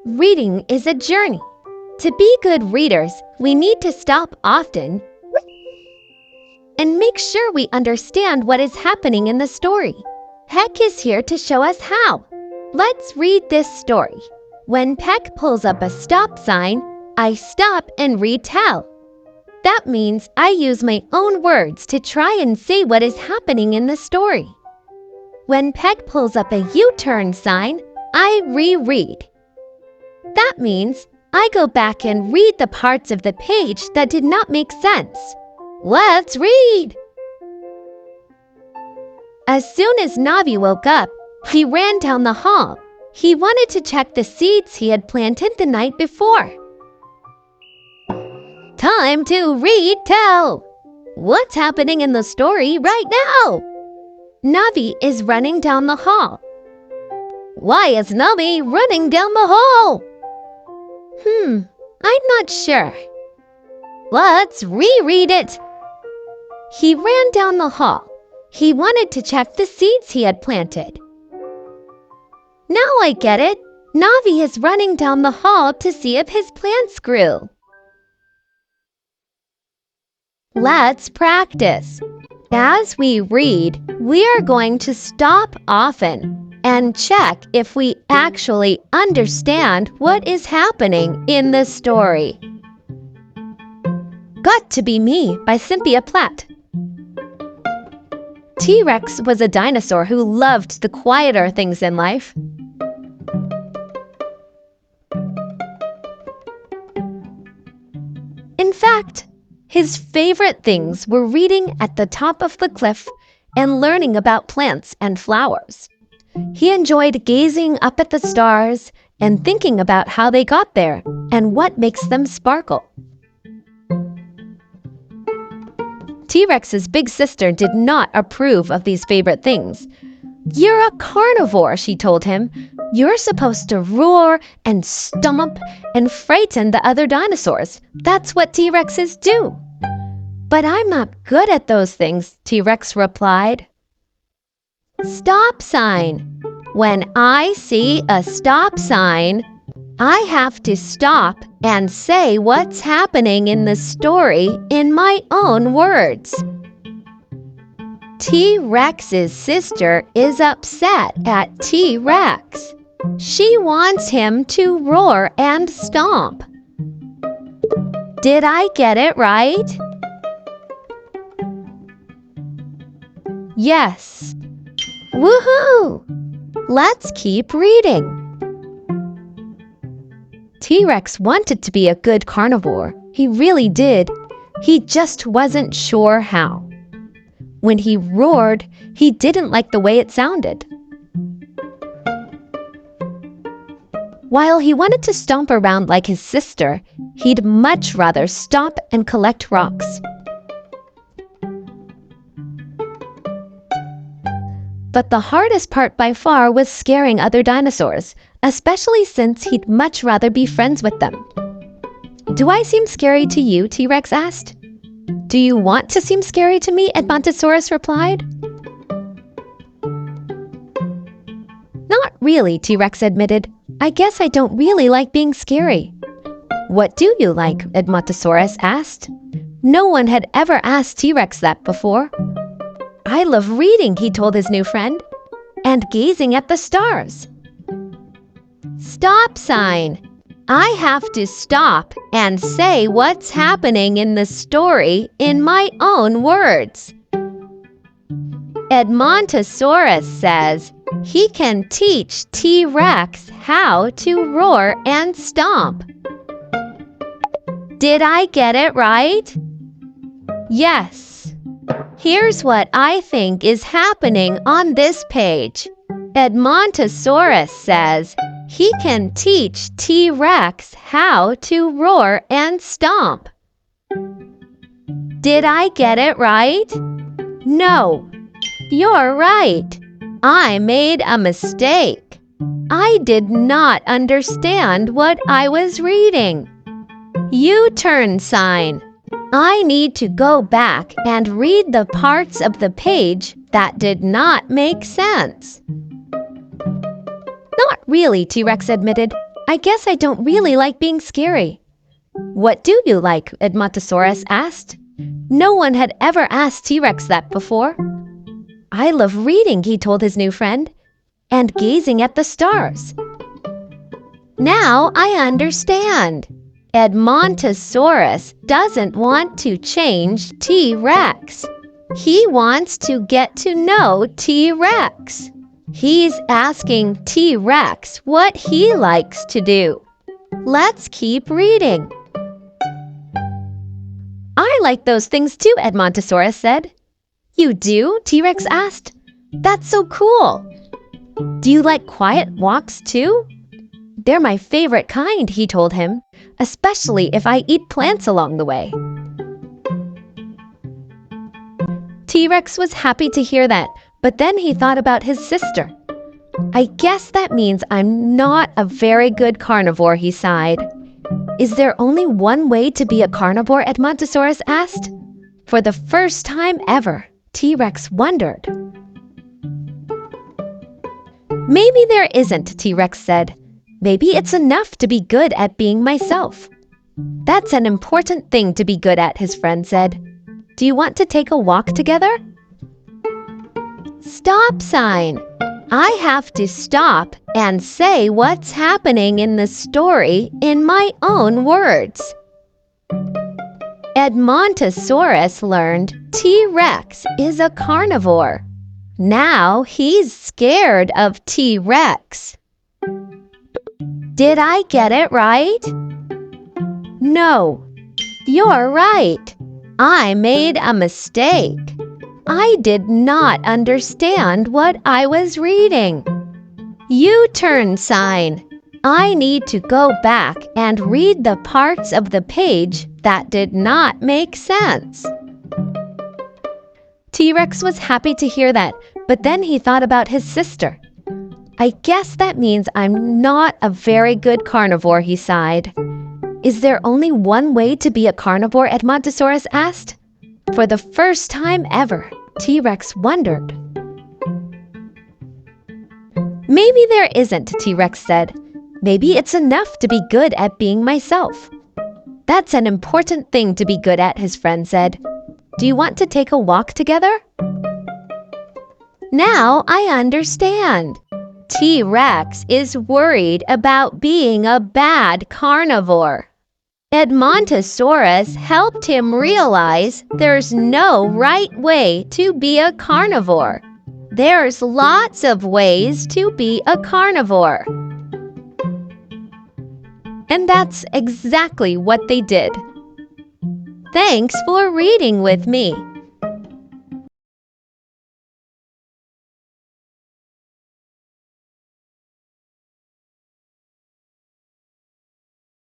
Reading is a journey. To be good readers, we need to stop often and make sure we understand what is happening in the story. Peck is here to show us how. Let's read this story. When Peck pulls up a stop sign, I stop and retell. That means I use my own words to try and say what is happening in the story. When Peck pulls up a U-turn sign, I reread. That means I go back and read the parts of the page that did not make sense. Let's read! As soon as Navi woke up, he ran down the hall. He wanted to check the seeds he had planted the night before. Time to retell! What's happening in the story right now? Navi is running down the hall. Why is Navi running down the hall? I'm not sure. Let's reread it. He ran down the hall. He wanted to check the seeds he had planted. Now I get it. Navi is running down the hall to see if his plants grew. Let's practice. As we read, we are going to stop often and check if we actually understand what is happening in the story. Got to Be Me by Cynthia Platt. T-Rex was a dinosaur who loved the quieter things in life. In fact, his favorite things were reading at the top of the cliff and learning about plants and flowers. He enjoyed gazing up at the stars and thinking about how they got there and what makes them sparkle. T-Rex's big sister did not approve of these favorite things. "You're a carnivore," she told him. "You're supposed to roar and stomp and frighten the other dinosaurs. That's what T-Rexes do." "But I'm not good at those things," T-Rex replied. Stop sign. When I see a stop sign, I have to stop and say what's happening in the story in my own words. T-Rex's sister is upset at T-Rex. She wants him to roar and stomp. Did I get it right? Yes. Woohoo! Let's keep reading. T-Rex wanted to be a good carnivore. He really did. He just wasn't sure how. When he roared, he didn't like the way it sounded. While he wanted to stomp around like his sister, he'd much rather stop and collect rocks. But the hardest part by far was scaring other dinosaurs, especially since he'd much rather be friends with them. "Do I seem scary to you?" T-Rex asked. "Do you want to seem scary to me?" Edmontosaurus replied. "Not really," T-Rex admitted. "I guess I don't really like being scary." "What do you like?" Edmontosaurus asked. No one had ever asked T-Rex that before. "I love reading," he told his new friend, "and gazing at the stars." Stop sign. I have to stop and say what's happening in the story in my own words. Edmontosaurus says he can teach T-Rex how to roar and stomp. Did I get it right? Yes. Here's what I think is happening on this page. Edmontosaurus says he can teach T-Rex how to roar and stomp. Did I get it right? No, you're right. I made a mistake. I did not understand what I was reading. U-turn sign. I need to go back and read the parts of the page that did not make sense. Not really, T-Rex admitted. I guess I don't really like being scary. What do you like? Edmontosaurus asked. No one had ever asked T-Rex that before. I love reading, he told his new friend, and gazing at the stars. Now I understand. Edmontosaurus doesn't want to change T-Rex. He wants to get to know T-Rex. He's asking T-Rex what he likes to do. Let's keep reading. I like those things too, Edmontosaurus said. You do? T-Rex asked. That's so cool. Do you like quiet walks too? They're my favorite kind, he told him, especially if I eat plants along the way. T-Rex was happy to hear that, but then he thought about his sister. I guess that means I'm not a very good carnivore, he sighed. Is there only one way to be a carnivore? Edmontosaurus asked. For the first time ever, T-Rex wondered. Maybe there isn't, T-Rex said. Maybe it's enough to be good at being myself. That's an important thing to be good at, his friend said. Do you want to take a walk together? Stop sign. I have to stop and say what's happening in the story in my own words. Edmontosaurus learned T-Rex is a carnivore. Now he's scared of T-Rex. Did I get it right? No, you're right. I made a mistake. I did not understand what I was reading. U-turn sign. I need to go back and read the parts of the page that did not make sense. T-Rex was happy to hear that, but then he thought about his sister. I guess that means I'm not a very good carnivore, he sighed. Is there only one way to be a carnivore? Edmontosaurus asked. For the first time ever, T-Rex wondered. Maybe there isn't, T-Rex said. Maybe it's enough to be good at being myself. That's an important thing to be good at, his friend said. Do you want to take a walk together? Now I understand. T-Rex is worried about being a bad carnivore. Edmontosaurus helped him realize there's no right way to be a carnivore. There's lots of ways to be a carnivore. And that's exactly what they did. Thanks for reading with me.